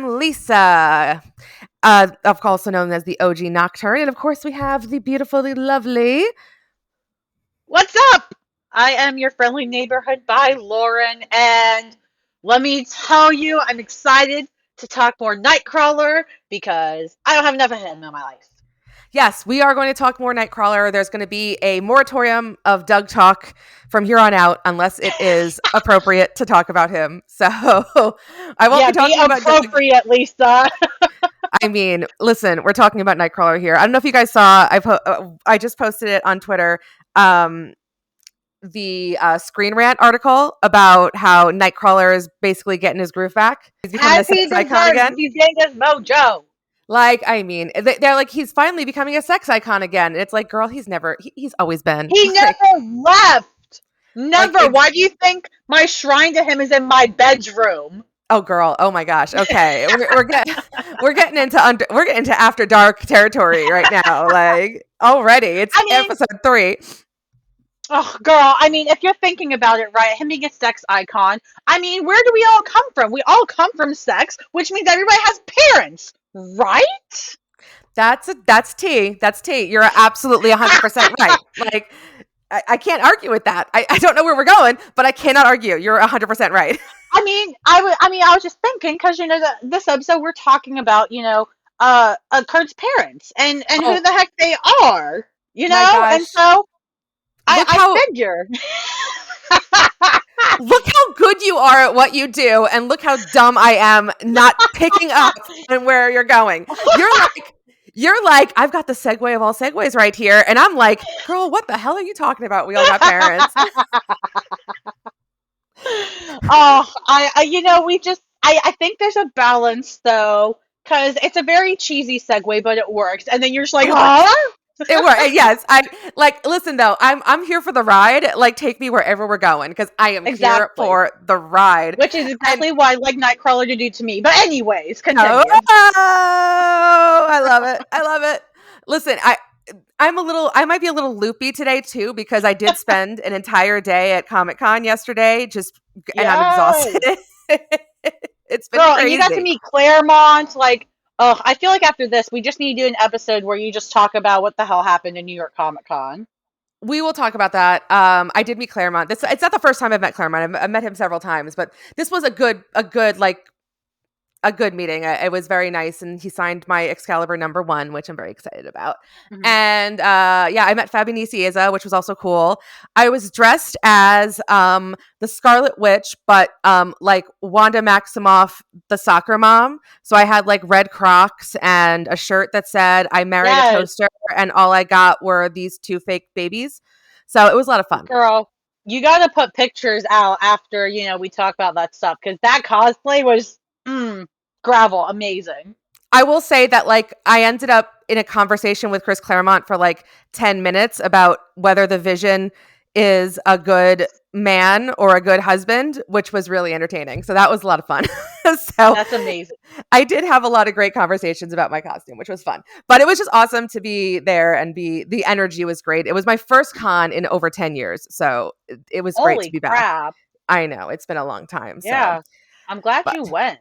Lisa, of course, also known as the OG Nocturne, and of course we have the beautiful, the lovely. What's up? I am your friendly neighborhood by Lauren, and let me tell you, I'm excited to talk more Nightcrawler because I don't have enough of him in my life. Yes, we are going to talk more Nightcrawler. There's going to be a moratorium of Doug talk from here on out, unless it is appropriate to talk about him. So I won't be talking about appropriate, Lisa. I mean, listen, we're talking about Nightcrawler here. I don't know if you guys saw. I just posted it on Twitter. The Screen Rant article about how Nightcrawler is basically getting his groove back. He's becoming a sex icon again. He's getting his mojo. Like, I mean, they're like, he's finally becoming a sex icon again. It's like, girl, he's always been. He never left. Never. Like, why do you think my shrine to him is in my bedroom? Oh, girl. Oh my gosh. Okay. we're getting into after dark territory right now. Like, already. It's episode 3. Oh, girl. I mean, if you're thinking about it, right, him being a sex icon, I mean, where do we all come from? We all come from sex, which means everybody has parents. Right? That's tea. That's tea. You're absolutely 100% right. Like, I can't argue with that. I don't know where we're going, but I cannot argue. You're 100% right. I mean, I was just thinking because this episode we're talking about Kurt's parents and who the heck they are, and so I figure. Look how good you are at what you do, and look how dumb I am not picking up on where you're going. You're like, I've got the segue of all segues right here, and I'm like, girl, what the hell are you talking about? We all got parents. I think there's a balance though, because it's a very cheesy segue, but it works. And then you're just like, huh? It works. Yes. Listen though, I'm here for the ride. Like, take me wherever we're going, because I am here for the ride. Which is exactly what I'd like Nightcrawler to do to me. But anyways, continue. Oh, I love it. I love it. Listen, I might be a little loopy today too, because I did spend an entire day at Comic-Con yesterday, and I'm exhausted. It's been crazy. And you got to meet Claremont. Like, I feel like after this, we just need to do an episode where you just talk about what the hell happened in New York Comic-Con. We will talk about that. I did meet Claremont. It's not the first time I've met Claremont. I've met him several times, but this was a good meeting. It was very nice, and he signed my Excalibur #1, which I'm very excited about. Mm-hmm. And I met Fabi Nicieza, which was also cool. I was dressed as the Scarlet Witch, but like Wanda Maximoff, the soccer mom. So I had like red Crocs and a shirt that said "I married a toaster," and all I got were these 2 fake babies. So it was a lot of fun. Girl, you got to put pictures out after we talk about that stuff, because that cosplay was gravel, amazing. I will say that, like, I ended up in a conversation with Chris Claremont for like 10 minutes about whether the Vision is a good man or a good husband, which was really entertaining. So that was a lot of fun. So that's amazing. I did have a lot of great conversations about my costume, which was fun. But it was just awesome to be there, and the energy was great. It was my first con in over 10 years. So it was great to be back. I know. It's been a long time. Yeah. So. I'm glad you went.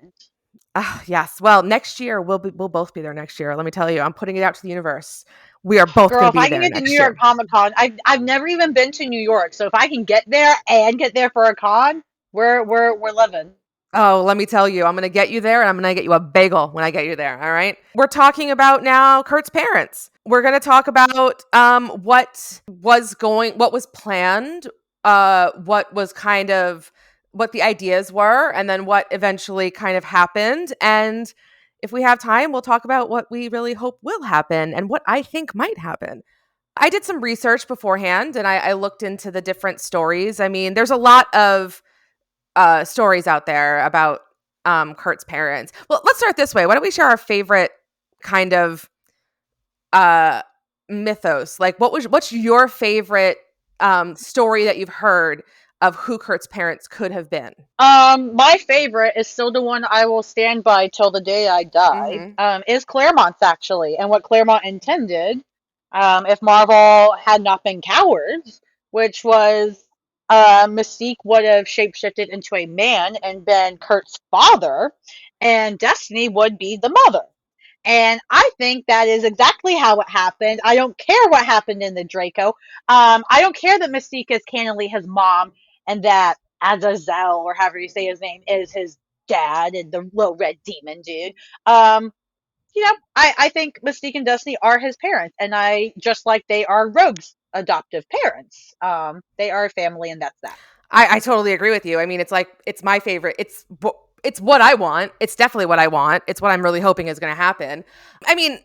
Yes. Well, next year we'll both be there next year. Let me tell you, I'm putting it out to the universe. We are both going to be there next year. If I can get to New York Comic-Con, I've never even been to New York, so if I can get there and get there for a con, we're living. Oh, let me tell you, I'm going to get you there, and I'm going to get you a bagel when I get you there. All right. We're talking about now Kurt's parents. We're going to talk about what was planned, what the ideas were, and then what eventually kind of happened. And if we have time, we'll talk about what we really hope will happen and what I think might happen. I did some research beforehand, and I looked into the different stories. I mean, there's a lot of stories out there about Kurt's parents. Well, let's start this way. Why don't we share our favorite kind of uh mythos? Like what's your favorite story that you've heard of who Kurt's parents could have been? My favorite is still the one I will stand by till the day I die. Mhm. Is Claremont's actually, and what Claremont intended, if Marvel had not been cowards, which was, Mystique would have shapeshifted into a man and been Kurt's father, and Destiny would be the mother. And I think that is exactly how it happened. I don't care what happened in the Draco. I don't care that Mystique is canon-ly his mom and that Azazel, or however you say his name, is his dad and the little red demon dude. Um, I think Mystique and Destiny are his parents, and I just like they are Rogue's adoptive parents. They are a family, and that's that. I totally agree with you. I mean, it's like it's my favorite. It's what I want. It's definitely what I want. It's what I'm really hoping is going to happen. I mean,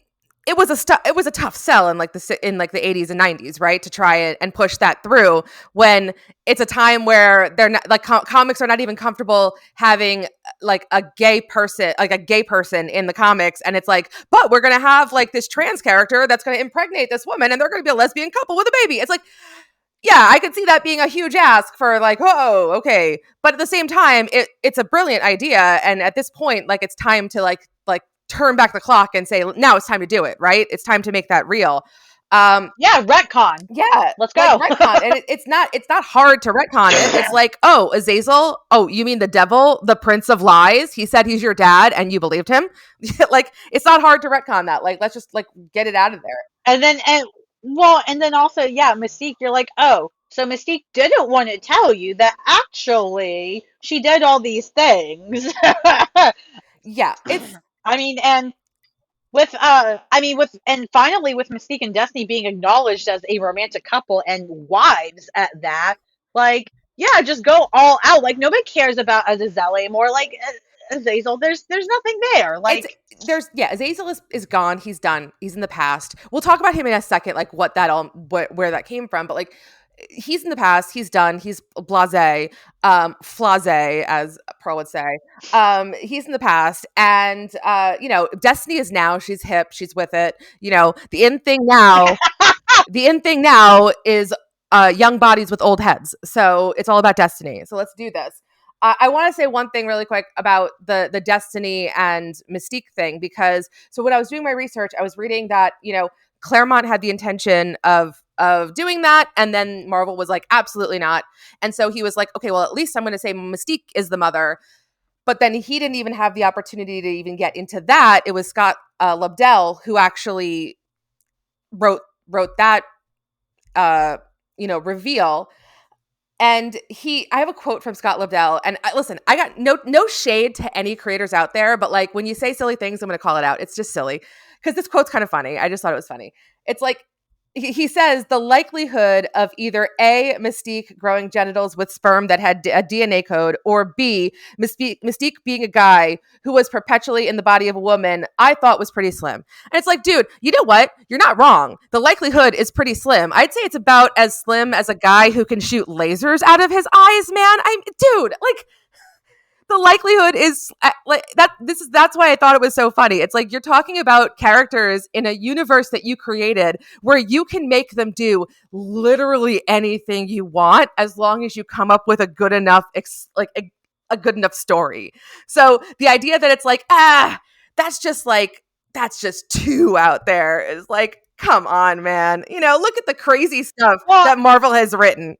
it was a tough sell in like the 80s and 90s, right? To try it and push that through when it's a time where they're not like comics are not even comfortable having like a gay person in the comics, and it's like, but we're going to have like this trans character that's going to impregnate this woman and they're going to be a lesbian couple with a baby. It's like, yeah, I could see that being a huge ask for like, oh, okay. But at the same time, it's a brilliant idea. And at this point, like it's time to like turn back the clock and say, now it's time to do it, right? It's time to make that real. Yeah, retcon. Yeah, Let's like go. retcon. And it's not hard to retcon it. It's like, oh, Azazel, oh, you mean the devil, the prince of lies? He said he's your dad and you believed him? Like, it's not hard to retcon that. Like, let's just like get it out of there. And then also, yeah, Mystique, you're like, oh, so Mystique didn't want to tell you that actually she did all these things. Yeah, it's I mean, and and finally with Mystique and Destiny being acknowledged as a romantic couple and wives at that, like, yeah, just go all out. Like nobody cares about Azazel anymore. Like Azazel, there's nothing there. it's Like, there's yeah, Azazel is gone. He's done. He's in the past. We'll talk about him in a second, like where that came from. But like he's in the past. He's done. He's blasé, flasé, as Pearl would say. He's in the past, and Destiny is now. She's hip. She's with it. The in thing now. The in thing now is young bodies with old heads. So it's all about Destiny. So let's do this. I want to say one thing really quick about the Destiny and Mystique thing, because so when I was doing my research, I was reading that Claremont had the intention of doing that, and then Marvel was like, absolutely not. And so he was like, okay, well, at least I'm going to say Mystique is the mother. But then he didn't even have the opportunity to even get into that. It was Scott Lobdell who actually wrote that reveal. And I have a quote from Scott Lobdell, and listen, I got no shade to any creators out there, but like when you say silly things, I'm going to call it out. It's just silly because this quote's kind of funny. I just thought it was funny. It's like he says the likelihood of either A, Mystique growing genitals with sperm that had a DNA code, or B, Mystique being a guy who was perpetually in the body of a woman, I thought was pretty slim. And it's like, dude, you know what? You're not wrong. The likelihood is pretty slim. I'd say it's about as slim as a guy who can shoot lasers out of his eyes, man. Dude, like, the likelihood is like that. That's why I thought it was so funny. It's like you're talking about characters in a universe that you created where you can make them do literally anything you want as long as you come up with a good enough a good enough story. So the idea that it's like that's just too out there is like, come on, man. Look at the crazy stuff well, that Marvel has written.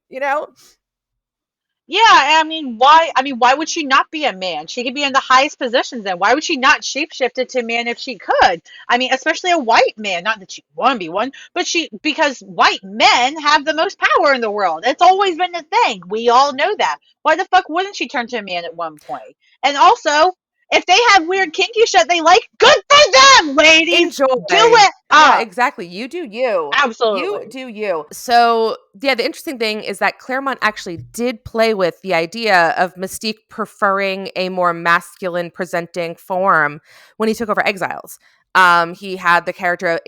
yeah, why would she not be a man? She could be in the highest positions then. Why would she not shapeshift it to a man if she could? I mean, especially a white man. Not that she want to be one, but because white men have the most power in the world. It's always been a thing. We all know that. Why the fuck wouldn't she turn to a man at one point? And also, if they have weird kinky shit they like, good for them, ladies. Enjoy. Do it Yeah, up. exactly. You do you. You Absolutely. do you. So, yeah, the interesting thing is that Claremont actually did play with the idea of Mystique preferring a more masculine presenting form when he took over Exiles. He had the character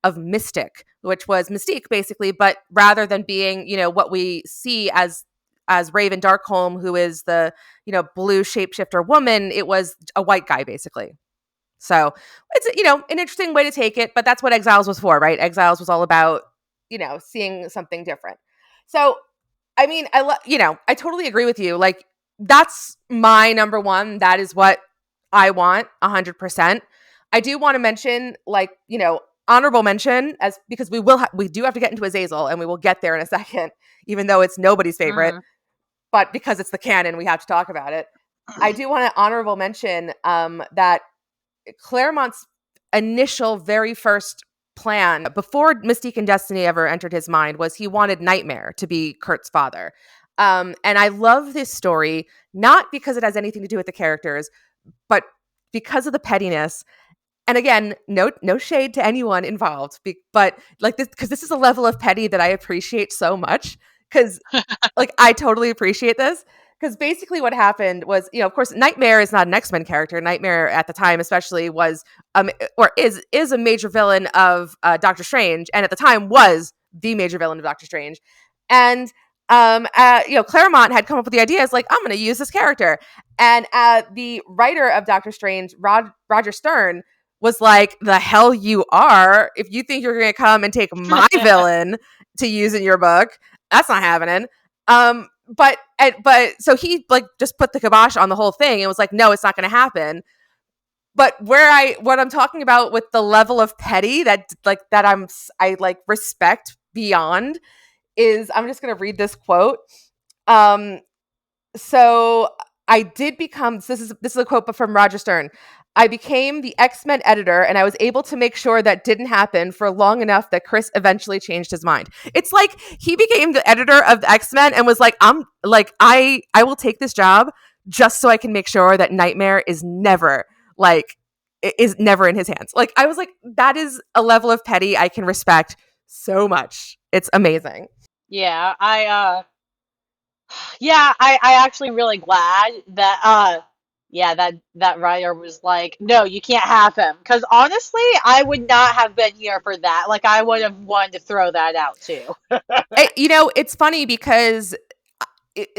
of Mystic, which was Mystique basically, but rather than being, what we see as as Raven Darkholm, who is the, blue shapeshifter woman, it was a white guy basically. So it's, an interesting way to take it, but that's what Exiles was for, right? Exiles was all about, seeing something different. So, I mean, I totally agree with you. Like, that's my number one. That is what I want 100%. I do want to mention, like, honorable mention, as because we do have to get into Azazel, and we will get there in a second, even though it's nobody's favorite, but because it's the canon, we have to talk about it. I do want to honorable mention that Claremont's initial very first plan before Mystique and Destiny ever entered his mind was he wanted Nightmare to be Kurt's father. And I love this story, not because it has anything to do with the characters, but because of the pettiness. And again, no shade to anyone involved, but like this, because this is a level of petty that I appreciate so much. Because like I totally appreciate this. Because basically what happened was, of course, Nightmare is not an X-Men character. Nightmare at the time, especially, was or is a major villain of Doctor Strange, and at the time was the major villain of Doctor Strange. And Claremont had come up with the idea, is like, I'm going to use this character, and the writer of Doctor Strange, Roger Stern, was like, the hell you are! If you think you're going to come and take my villain to use in your book, that's not happening. But so he like just put the kibosh on the whole thing and was like, no, it's not going to happen. But what I'm talking about with the level of petty that I respect beyond is, I'm just going to read this quote. So I did become, this is a quote from Roger Stern. I became the X-Men editor, and I was able to make sure that didn't happen for long enough that Chris eventually changed his mind. It's like he became the editor of the X-Men and was like, I will take this job just so I can make sure that Nightmare is never in his hands. Like, I was like, that is a level of petty I can respect so much. It's amazing. Yeah, I actually really glad that that writer was like, no, you can't have him. Because honestly, I would not have been here for that. Like, I would have wanted to throw that out too. It's funny because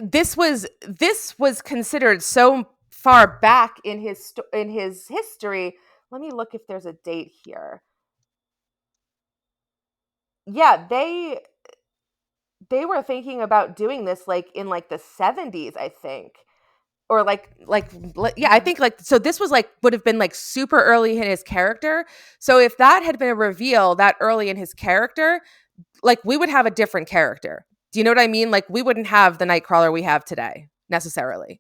this was considered so far back in his history. Let me look if there's a date here. Yeah, they were thinking about doing this like in like the 70s, I think. Or I think so this was like would have been like super early in his character. So if that had been a reveal that early in his character, like we would have a different character. Do you know what I mean? Like we wouldn't have the Nightcrawler we have today necessarily.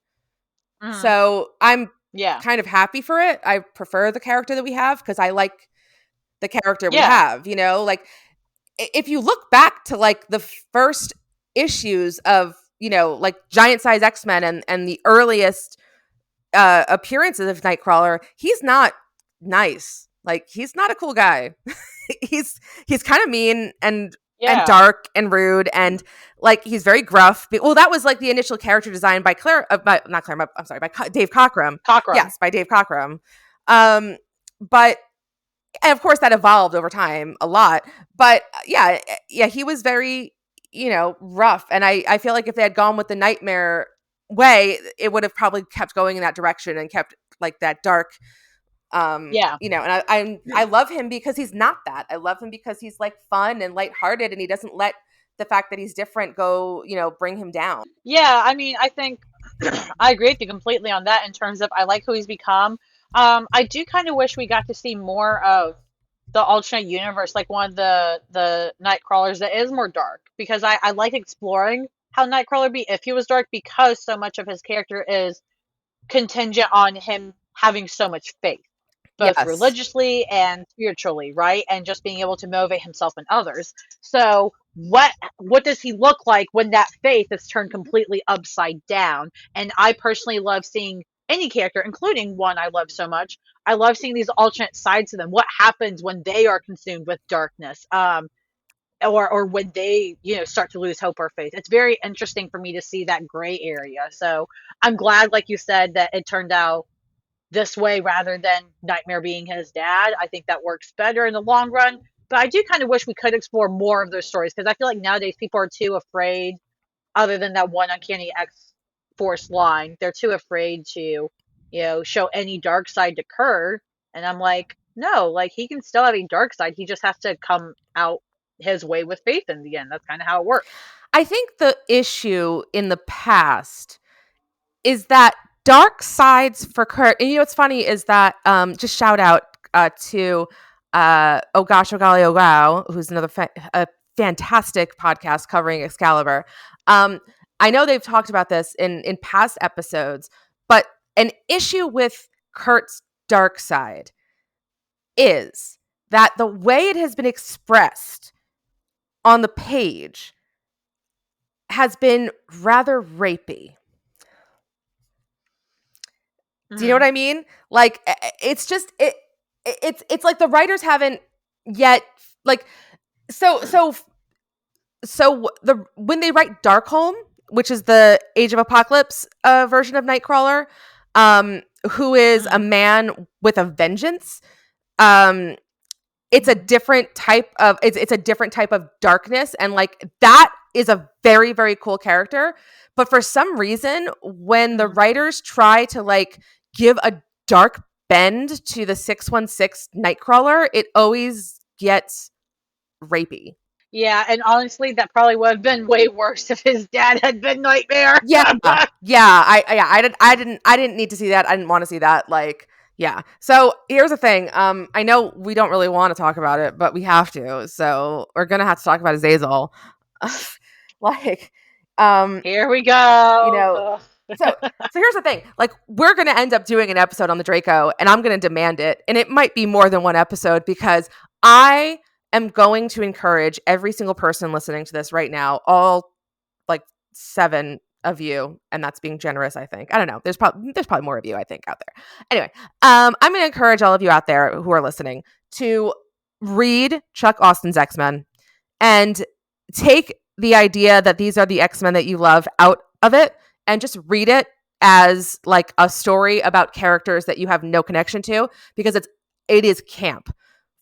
So I'm kind of happy for it. I prefer the character that we have because I like the character we have, like if you look back to like the first issues of, like Giant Size X-Men and the earliest appearances of Nightcrawler, he's not nice. Like he's not a cool guy. he's kind of mean and dark and rude, and like he's very gruff. Well, that was like the initial character design by by Dave Cockrum. Yes, by Dave Cockrum. But and of course that evolved over time a lot. But yeah, he was very, rough. And I feel like if they had gone with the Nightmare way, it would have probably kept going in that direction and kept like that dark. And I love him because he's not that. I love him because he's like fun and lighthearted, and he doesn't let the fact that he's different go, bring him down. Yeah, I mean, I think I agree with you completely on that in terms of I like who he's become. I do kind of wish we got to see more of the alternate universe, like one of the Nightcrawlers that is more dark, because I like exploring how Nightcrawler be if he was dark, because so much of his character is contingent on him having so much faith, both religiously and spiritually, right? And just being able to motivate himself and others. So what does he look like when that faith is turned completely upside down? And I personally love seeing any character, including one I love so much. I love seeing these alternate sides to them. What happens when they are consumed with darkness? Or when they, start to lose hope or faith. It's very interesting for me to see that gray area. So I'm glad, like you said, that it turned out this way rather than Nightmare being his dad. I think that works better in the long run. But I do kind of wish we could explore more of those stories, because I feel like nowadays people are too afraid other than that one uncanny X-Force line. They're too afraid to, show any dark side to Kurt. And I'm like, no, like he can still have a dark side. He just has to come out his way with faith in the end. That's kind of how it works. I think the issue in the past is that dark sides for Kurt, and what's funny is that just shout out to Oh Gosh, Oh Golly, Oh Wow, who's another a fantastic podcast covering Excalibur. I know they've talked about this in past episodes, but an issue with Kurt's dark side is that the way it has been expressed on the page has been rather rapey. Do you know what I mean? Like, it's just it's like the writers haven't yet, like, so when they write Darkholm, which is the Age of Apocalypse version of Nightcrawler, who is a man with a vengeance, it's a different type of it's a different type of darkness, and like that is a very, very cool character. But for some reason, when the writers try to like give a dark bend to the 616 Nightcrawler, it always gets rapey. Yeah, and honestly, that probably would have been way worse if his dad had been Nightmare. Yeah, I didn't need to see that. I didn't want to see that. Like, yeah. So here's the thing. I know we don't really want to talk about it, but we have to. So we're gonna have to talk about Azazel. Like, Here we go. You know, so here's the thing. Like, we're gonna end up doing an episode on the Draco, and I'm gonna demand it, and it might be more than one episode because I am going to encourage every single person listening to this right now, all like 7 of you, and that's being generous, I think. I don't know. There's probably more of you, I think, out there. Anyway, I'm going to encourage all of you out there who are listening to read Chuck Austen's X-Men and take the idea that these are the X-Men that you love out of it and just read it as like a story about characters that you have no connection to, because it is camp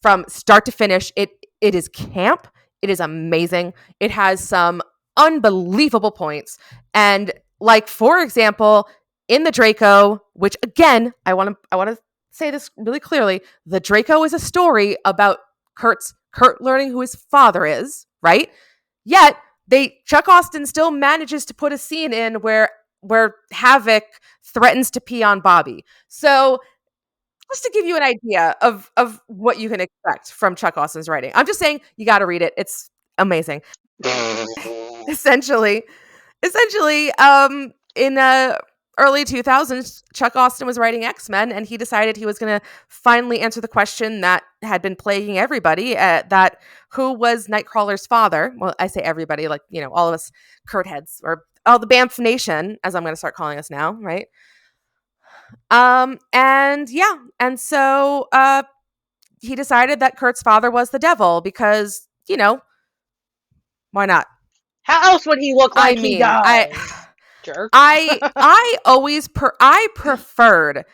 from start to finish. It is camp. It is amazing. It has some unbelievable points. And like, for example, in the Draco, which again, I want to say this really clearly, the Draco is a story about Kurt learning who his father is, right? Yet Chuck Austen still manages to put a scene in where Havoc threatens to pee on Bobby. So just to give you an idea of what you can expect from Chuck Austen's writing. I'm just saying you got to read it. It's amazing. Essentially, in the early 2000s, Chuck Austen was writing X-Men, and he decided he was going to finally answer the question that had been plaguing everybody, that who was Nightcrawler's father? Well, I say everybody, like, all of us Kurt heads, or all the Banff Nation, as I'm going to start calling us now, right? And so he decided that Kurt's father was the devil because, why not? How else would he look like he does? Jerk. I preferred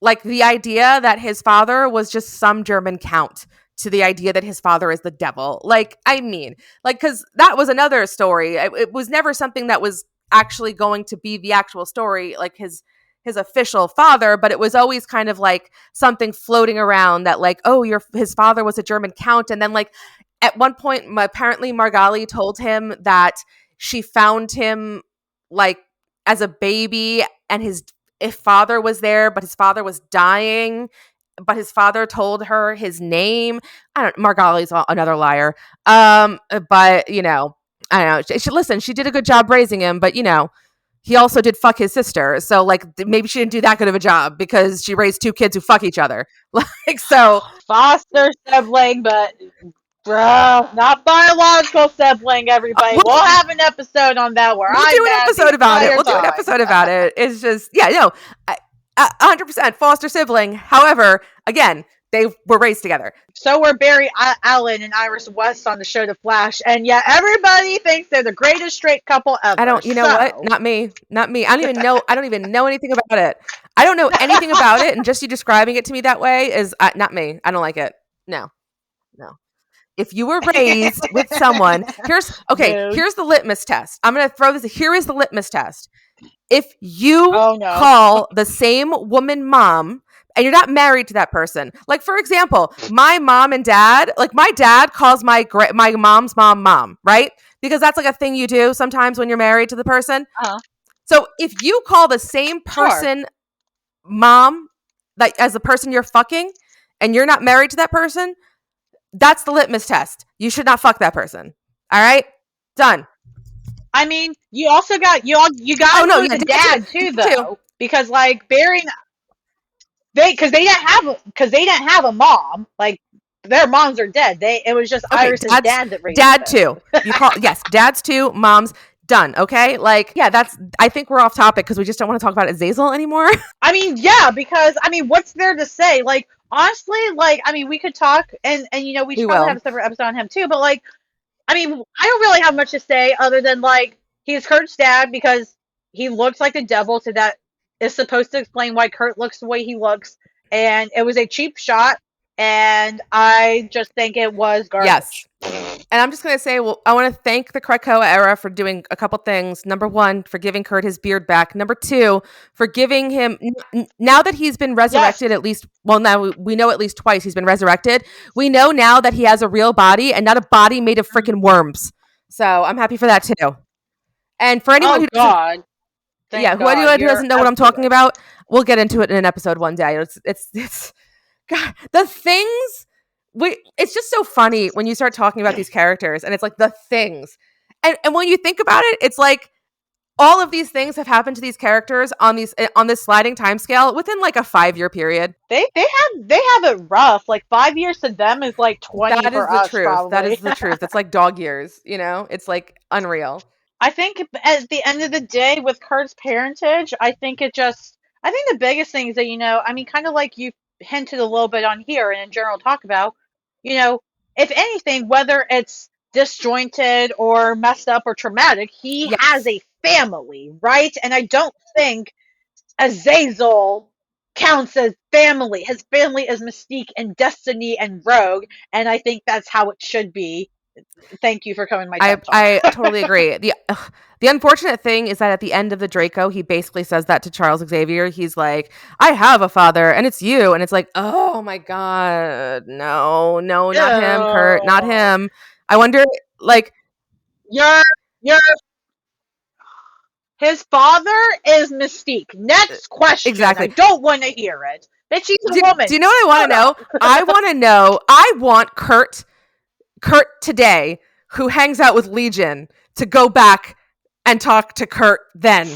like the idea that his father was just some German count to the idea that his father is the devil. Like, I mean, like, because that was another story. It was never something that was actually going to be the actual story, like his official father, but it was always kind of like something floating around that like, oh, his father was a German count. And then like at one point, apparently Margali told him that she found him like as a baby and his father was there, but his father was dying, but his father told her his name. Margali's another liar. But I don't know. She did a good job raising him, but he also did fuck his sister. So like maybe she didn't do that good of a job because she raised 2 kids who fuck each other. Like, so foster sibling, but bro, not biological sibling, everybody. We'll have an episode on that where we'll do an episode about it. We'll do an episode about it. It's just, 100% foster sibling. However, again, they were raised together. So were Barry Allen and Iris West on the show The Flash, and yet everybody thinks they're the greatest straight couple ever. I don't, what? Not me. I don't even know anything about it. I don't know anything about it, and just you describing it to me that way is not me. I don't like it. No. if you were raised with someone, here's the litmus test. I'm going to throw this. Here is the litmus test. If you call the same woman mom and you're not married to that person, like for example, my mom and dad, like my dad calls my mom's mom, right? Because that's like a thing you do sometimes when you're married to the person. So if you call the same person mom, like as the person you're fucking, and you're not married to that person, that's the litmus test. You should not fuck that person. All right? Done. I mean, you also got you got the dad too, though, because like because they didn't have a mom. Like their moms are dead. It was just Iris's dad that raised dad too. You call dads too, moms. Done. Okay. Like, yeah, I think we're off topic because we just don't want to talk about Azazel anymore. I mean, yeah, because I mean, what's there to say? Like, honestly, like, I mean, we could talk and we should probably have a separate episode on him too, but like, I mean, I don't really have much to say other than like he's Kurt's dad because he looks like the devil, so that is supposed to explain why Kurt looks the way he looks, and it was a cheap shot, and I just think it was garbage. Yes. And I'm just going to say, well, I want to thank the Krakoa era for doing a couple things. Number one, for giving Kurt his beard back. Number two, for giving him, now that he's been resurrected at least, well, now we know at least twice he's been resurrected. We know now that he has a real body and not a body made of freaking worms. So I'm happy for that too. And for anyone who doesn't, who doesn't know what I'm talking about, we'll get into it in an episode one day. It's God, the things... it's just so funny when you start talking about these characters and it's like the things. And when you think about it, it's like all of these things have happened to these characters on this sliding time scale within like a 5-year period. They have it rough. Like 5 years to them is like 20 that for is the us, truth. probably. That is the truth. It's like dog years, It's like unreal. I think at the end of the day with Kurt's parentage, I think the biggest thing is that, I mean, kind of like you hinted a little bit on here and in general talk about, if anything, whether it's disjointed or messed up or traumatic, he has a family, right? And I don't think Azazel counts as family. His family is Mystique and Destiny and Rogue, and I think that's how it should be. Thank you for coming my TED Talk. I totally agree. The unfortunate thing is that at the end of the Draco, he basically says that to Charles Xavier. He's like, I have a father, and it's you. And it's like, oh my God, no, not him, Kurt, not him. I wonder, like... His father is Mystique. Next question. Exactly. I don't want to hear it. But she's a woman. Do you know what I want to know? I want Kurt today, who hangs out with Legion, to go back and talk to Kurt then,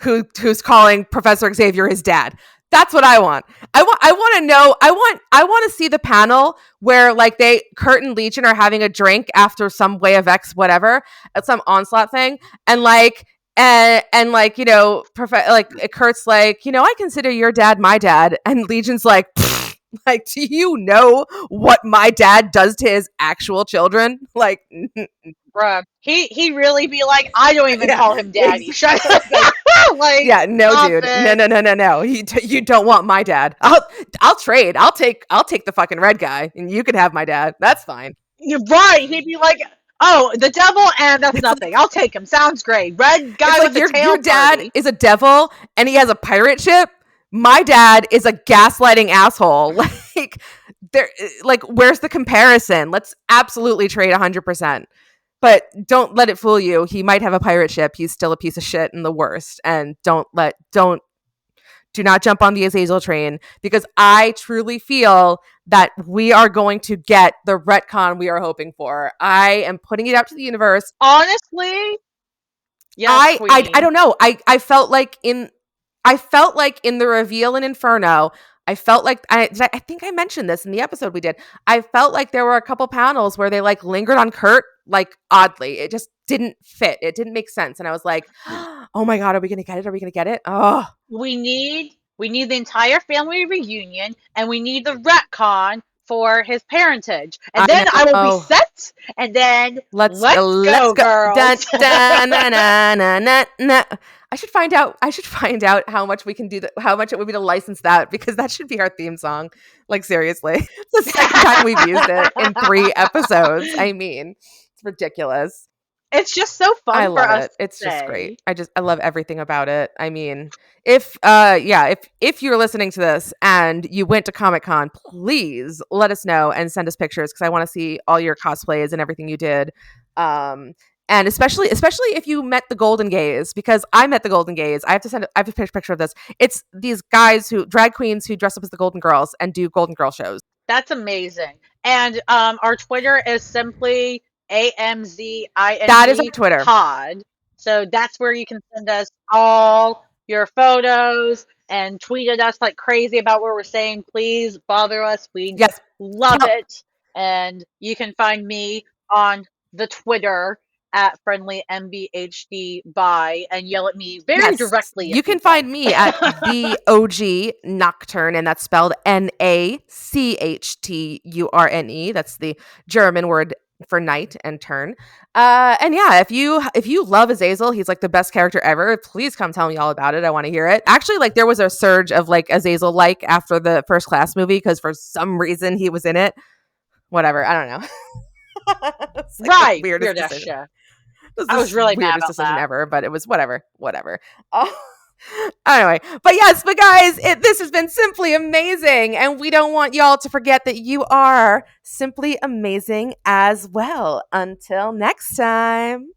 who's calling Professor Xavier his dad. That's what I want. I want to know. I want to see the panel where like Kurt and Legion are having a drink after some Way of X whatever at some onslaught thing, and like Kurt's like, I consider your dad my dad, and Legion's like, like, do you know what my dad does to his actual children? Like, bruh, he really be like, I don't even call him daddy. Shut up. Like, yeah, no, dude, no. You don't want my dad. I'll trade. I'll take the fucking red guy, and you can have my dad. That's fine. You're right. He'd be like, oh, the devil, and that's nothing. I'll take him. Sounds great. Red guy with the tail. Your dad is a devil, and he has a pirate ship. My dad is a gaslighting asshole. Where's the comparison? Let's absolutely trade 100%. But don't let it fool you. He might have a pirate ship. He's still a piece of shit and the worst. And do not jump on the Azazel train, because I truly feel that we are going to get the retcon we are hoping for. I am putting it out to the universe. Honestly, yes, I don't know. I felt like in the reveal in Inferno, I felt like I think I mentioned this in the episode we did. I felt like there were a couple panels where they like lingered on Kurt like oddly. It just didn't fit. It didn't make sense. And I was like, oh my God, are we going to get it? Are we going to get it? Oh, we need the entire family reunion, and we need the retcon for his parentage, and then I will be set. And then let's go, girls. I should find out how much we can do that. How much it would be to license that, because that should be our theme song. Like, seriously, it's the second time we've used it in 3 episodes. I mean, it's ridiculous. It's just so I fun for love us it. to It's just great. say. I love everything about it. I mean, if you're listening to this and you went to Comic-Con, please let us know and send us pictures, because I want to see all your cosplays and everything you did. And especially if you met the Golden Gays, because I met the Golden Gays. I have to take a picture of this. It's these guys who drag queens who dress up as the Golden Girls and do Golden Girl shows. That's amazing. And our Twitter is simply That is our AMZING Twitter. pod. So that's where you can send us all your photos and tweet at us like crazy about what we're saying. Please bother us. We Yes. love Tell- it. And you can find me on the Twitter at friendlymBHD and yell at me very Yes, directly you if can you'd find like. me at the OG Nocturne, and that's spelled NACHTURNE. That's the German word for night and turn. And yeah, if you love Azazel, he's like the best character ever. Please come tell me all about it. I want to hear it. Actually, like, there was a surge of like Azazel like after the First Class movie, because for some reason he was in it. Whatever, I don't know. It's like the Right, weirdest weird ass decision. shit. It was I was the really mad weirdest about decision that. ever, but it was whatever. Oh, anyway, but yes, but guys, this has been simply amazing, and we don't want y'all to forget that you are simply amazing as well. Until next time.